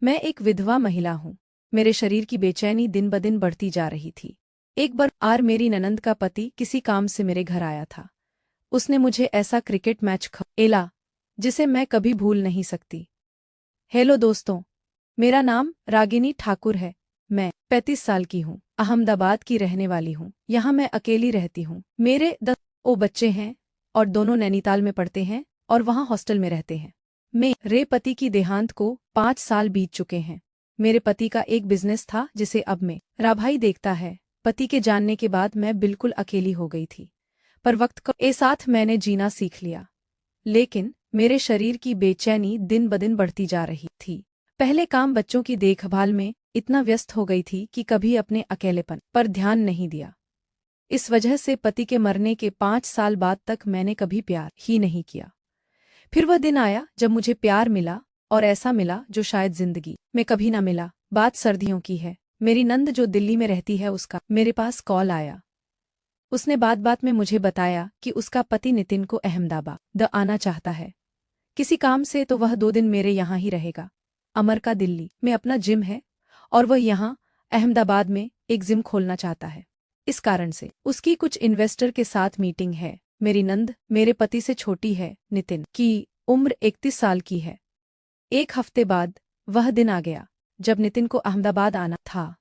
मैं एक विधवा महिला हूँ। मेरे शरीर की बेचैनी दिन ब दिन बढ़ती जा रही थी। एक बार मेरी ननंद का पति किसी काम से मेरे घर आया था। उसने मुझे ऐसा क्रिकेट मैच खेला जिसे मैं कभी भूल नहीं सकती। हेलो दोस्तों, मेरा नाम रागिनी ठाकुर है। मैं 35 साल की हूँ, अहमदाबाद की रहने वाली हूँ। यहाँ मैं अकेली रहती हूँ। मेरे 10 बच्चे हैं और दोनों नैनीताल में पढ़ते हैं और वहाँ हॉस्टल में रहते हैं। मेरे पति की देहांत को 5 साल बीत चुके हैं। मेरे पति का एक बिजनेस था जिसे अब मेरा भाई देखता है। पति के जानने के बाद मैं बिल्कुल अकेली हो गई थी, पर वक्त के साथ मैंने जीना सीख लिया। लेकिन मेरे शरीर की बेचैनी दिन ब दिन बढ़ती जा रही थी। पहले काम बच्चों की देखभाल में इतना व्यस्त हो गई थी कि कभी अपने अकेलेपन पर ध्यान नहीं दिया। इस वजह से पति के मरने के 5 साल बाद तक मैंने कभी प्यार ही नहीं किया। फिर वह दिन आया जब मुझे प्यार मिला, और ऐसा मिला जो शायद जिंदगी में कभी ना मिला। बात सर्दियों की है। मेरी नंद जो दिल्ली में रहती है, उसका मेरे पास कॉल आया। उसने बात बात में मुझे बताया कि उसका पति नितिन को अहमदाबाद आना चाहता है किसी काम से, तो वह 2 दिन मेरे यहाँ ही रहेगा। अमर का दिल्ली में अपना जिम है और वह यहाँ अहमदाबाद में एक जिम खोलना चाहता है। इस कारण से उसकी कुछ इन्वेस्टर के साथ मीटिंग है। मेरी नंद मेरे पति से छोटी है। नितिन की उम्र 31 साल की है। एक हफ्ते बाद वह दिन आ गया जब नितिन को अहमदाबाद आना था।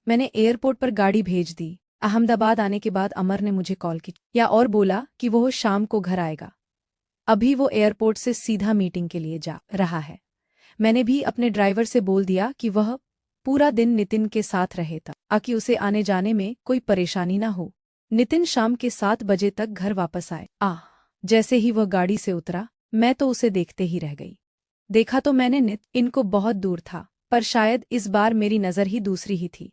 मैंने एयरपोर्ट पर गाड़ी भेज दी। अहमदाबाद आने के बाद अमर ने मुझे कॉल की और बोला कि वो शाम को घर आएगा। अभी वो एयरपोर्ट से सीधा मीटिंग के लिए जा रहा है। मैंने भी अपने ड्राइवर से बोल दिया कि वह पूरा दिन नितिन के साथ रहे ताकि उसे आने जाने में कोई परेशानी ना हो। नितिन शाम के 7 बजे तक घर वापस आए। जैसे ही वह गाड़ी से उतरा, मैं तो उसे देखते ही रह गई। देखा तो मैंने नितिन को बहुत दूर था, पर शायद इस बार मेरी नज़र ही दूसरी ही थी।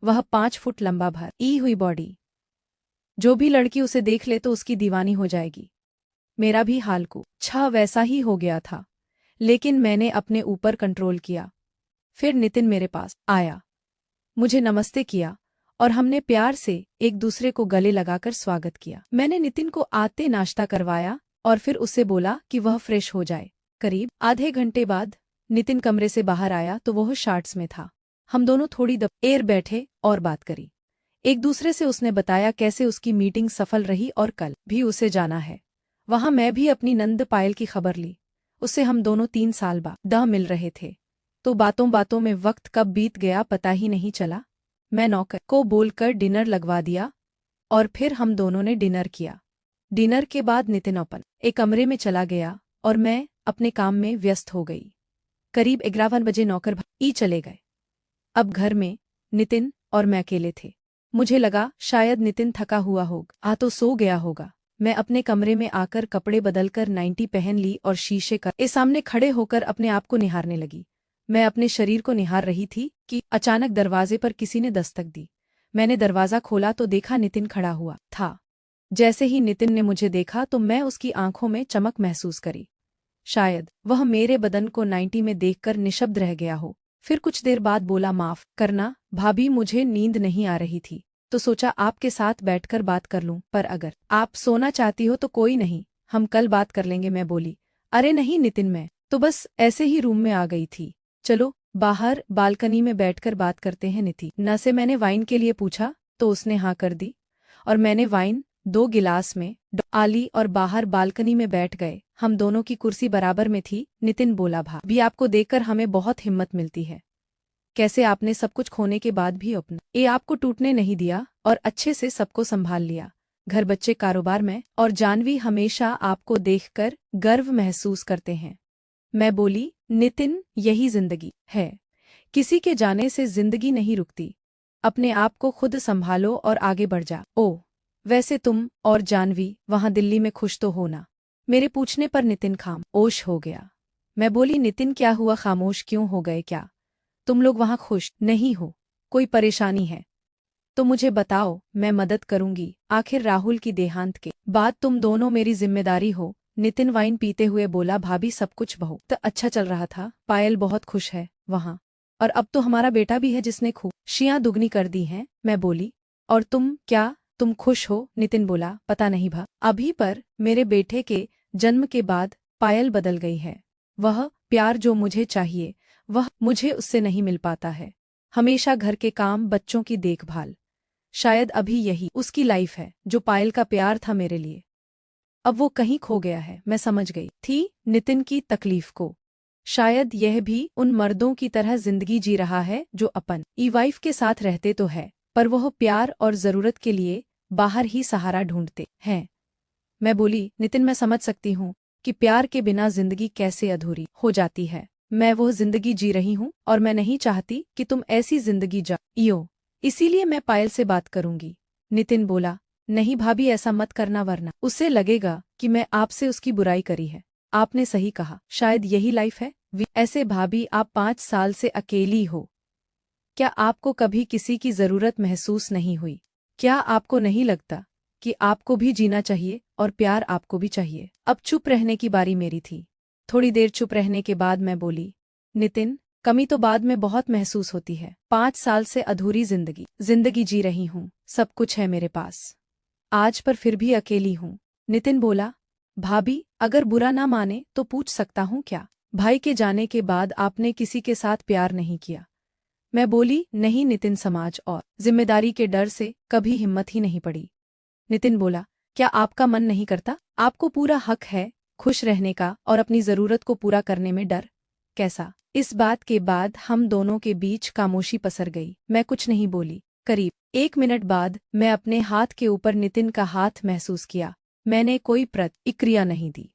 वह 5 फुट लंबा भरी हुई बॉडी, जो भी लड़की उसे देख ले तो उसकी दीवानी हो जाएगी। मेरा भी हाल कुछ वैसा ही हो गया था, लेकिन मैंने अपने ऊपर कंट्रोल किया। फिर नितिन मेरे पास आया, मुझे नमस्ते किया और हमने प्यार से एक दूसरे को गले लगाकर स्वागत किया। मैंने नितिन को आते नाश्ता करवाया और फिर उससे बोला कि वह फ्रेश हो जाए। करीब आधे घंटे बाद नितिन कमरे से बाहर आया तो वह शॉर्ट्स में था। हम दोनों थोड़ी देर बैठे और बात करी। एक दूसरे से उसने बताया कैसे उसकी मीटिंग सफल रही और कल भी उसे जाना है। वहां मैं भी अपनी नंद पायल की खबर ली। उससे हम दोनों 3 साल बाद मिल रहे थे, तो बातों बातों में वक्त कब बीत गया पता ही नहीं चला। मैं नौकर को बोलकर डिनर लगवा दिया और फिर हम दोनों ने डिनर किया। डिनर के बाद नितिन अपन एक कमरे में चला गया और मैं अपने काम में व्यस्त हो गई। करीब 11 बजे नौकर भाई चले गए। अब घर में नितिन और मैं अकेले थे। मुझे लगा शायद नितिन थका हुआ होगा तो सो गया होगा। मैं अपने कमरे में आकर कपड़े बदलकर नाइटी पहन ली और शीशे के सामने खड़े होकर अपने आप को निहारने लगी। मैं अपने शरीर को निहार रही थी कि अचानक दरवाजे पर किसी ने दस्तक दी। मैंने दरवाज़ा खोला तो देखा नितिन खड़ा हुआ था। जैसे ही नितिन ने मुझे देखा तो मैं उसकी आंखों में चमक महसूस करी। शायद वह मेरे बदन को नाइटी में देखकर निशब्द रह गया हो। फिर कुछ देर बाद बोला, माफ करना भाभी, मुझे नींद नहीं आ रही थी तो सोचा आपके साथ बैठकर बात कर लूं, पर अगर आप सोना चाहती हो तो कोई नहीं, हम कल बात कर लेंगे। मैं बोली, अरे नहीं नितिन, मैं तो बस ऐसे ही रूम में आ गई थी। चलो बाहर बालकनी में बैठकर बात करते हैं। नितिन से मैंने वाइन के लिए पूछा तो उसने हाँ कर दी और मैंने वाइन 2 गिलास में डाली और बाहर बालकनी में बैठ गए। हम दोनों की कुर्सी बराबर में थी। नितिन बोला, भाभी आपको देखकर हमें बहुत हिम्मत मिलती है। कैसे आपने सब कुछ खोने के बाद भी अपना आपको टूटने नहीं दिया और अच्छे से सबको संभाल लिया। घर, बच्चे, कारोबार में और जानवी हमेशा आपको देखकर गर्व महसूस करते हैं। मैं बोली, नितिन यही जिंदगी है, किसी के जाने से जिंदगी नहीं रुकती। अपने आप को खुद संभालो और आगे बढ़ जा। वैसे तुम और जानवी वहां दिल्ली में खुश तो हो ना? मेरे पूछने पर नितिन खामोश हो गया। मैं बोली, नितिन क्या हुआ, खामोश क्यों हो गए? क्या तुम लोग वहां खुश नहीं हो? कोई परेशानी है तो मुझे बताओ, मैं मदद करूंगी। आखिर राहुल की देहांत के बाद तुम दोनों मेरी जिम्मेदारी हो। नितिन वाइन पीते हुए बोला, भाभी सब कुछ बहुत अच्छा चल रहा था। पायल बहुत खुश है वहां, और अब तो हमारा बेटा भी है जिसने खुशियां दुगनी कर दी हैं। मैं बोली, और तुम खुश हो? नितिन बोला, पता नहीं भा अभी, पर मेरे बेटे के जन्म के बाद पायल बदल गई है। वह प्यार जो मुझे चाहिए वह मुझे उससे नहीं मिल पाता है। हमेशा घर के काम, बच्चों की देखभाल। शायद अभी यही उसकी लाइफ है। जो पायल का प्यार था मेरे लिए, अब वो कहीं खो गया है। मैं समझ गई थी नितिन की तकलीफ को। शायद यह भी उन मर्दों की तरह जिंदगी जी रहा है जो अपन ई वाइफ के साथ रहते तो है, पर वह प्यार और जरूरत के लिए बाहर ही सहारा ढूंढते हैं। मैं बोली, नितिन, मैं समझ सकती हूँ कि प्यार के बिना जिंदगी कैसे अधूरी हो जाती है। मैं वो जिंदगी जी रही हूँ और मैं नहीं चाहती कि तुम ऐसी जिंदगी जियो। इसीलिए मैं पायल से बात करूंगी। नितिन बोला, नहीं भाभी, ऐसा मत करना वरना उससे लगेगा कि मैं आपसे उसकी बुराई करी है। आपने सही कहा, शायद यही लाइफ है। ऐसे भाभी, आप 5 साल से अकेली हो। क्या आपको कभी किसी की जरूरत महसूस नहीं हुई? क्या आपको नहीं लगता कि आपको भी जीना चाहिए और प्यार आपको भी चाहिए? अब चुप रहने की बारी मेरी थी। थोड़ी देर चुप रहने के बाद मैं बोली, नितिन, कमी तो बाद में बहुत महसूस होती है। 5 साल से अधूरी जिंदगी जी रही हूँ। सब कुछ है मेरे पास आज, पर फिर भी अकेली हूँ। नितिन बोला, भाभी, अगर बुरा ना माने तो पूछ सकता हूँ क्या? भाई के जाने के बाद आपने किसी के साथ प्यार नहीं किया? मैं बोली, नहीं नितिन, समाज और जिम्मेदारी के डर से कभी हिम्मत ही नहीं पड़ी। नितिन बोला, क्या आपका मन नहीं करता? आपको पूरा हक है खुश रहने का और अपनी जरूरत को पूरा करने में डर कैसा? इस बात के बाद हम दोनों के बीच खामोशी पसर गई। मैं कुछ नहीं बोली। करीब 1 मिनट बाद मैं अपने हाथ के ऊपर नितिन का हाथ महसूस किया। मैंने कोई प्रतिक्रिया नहीं दी।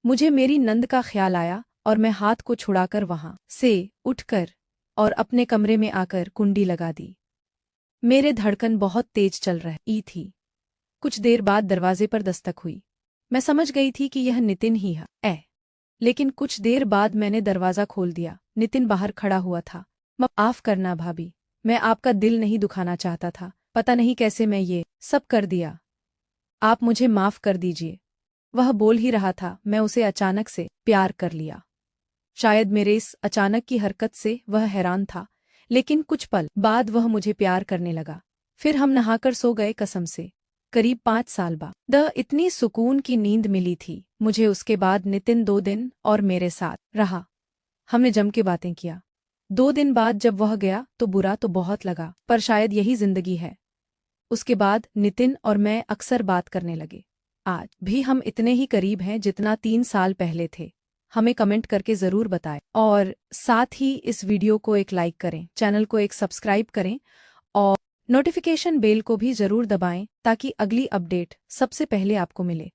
मुझे मेरी नंद का ख्याल आया और मैं हाथ को छुड़ाकर वहां से उठकर और अपने कमरे में आकर कुंडी लगा दी। मेरे धड़कन बहुत तेज चल रही थी। कुछ देर बाद दरवाजे पर दस्तक हुई। मैं समझ गई थी कि यह नितिन ही है। लेकिन कुछ देर बाद मैंने दरवाजा खोल दिया। नितिन बाहर खड़ा हुआ था। माफ करना भाभी, मैं आपका दिल नहीं दुखाना चाहता था। पता नहीं कैसे मैं ये सब कर दिया। आप मुझे माफ कर दीजिए। वह बोल ही रहा था, मैं उसे अचानक से प्यार कर लिया। शायद मेरे इस अचानक की हरकत से वह हैरान था, लेकिन कुछ पल बाद वह मुझे प्यार करने लगा। फिर हम नहाकर सो गए कसम से। करीब 5 साल बाद इतनी सुकून की नींद मिली थी मुझे। उसके बाद नितिन 2 दिन और मेरे साथ रहा। हमने जम के बातें किया। 2 दिन बाद जब वह गया तो बुरा तो बहुत लगा, पर शायद यही जिंदगी है। उसके बाद नितिन और मैं अक्सर बात करने लगे। आज भी हम इतने ही करीब हैं जितना 3 साल पहले थे। हमें कमेंट करके जरूर बताएं और साथ ही इस वीडियो को एक लाइक करें, चैनल को एक सब्सक्राइब करें और नोटिफिकेशन बेल को भी जरूर दबाएं ताकि अगली अपडेट सबसे पहले आपको मिले।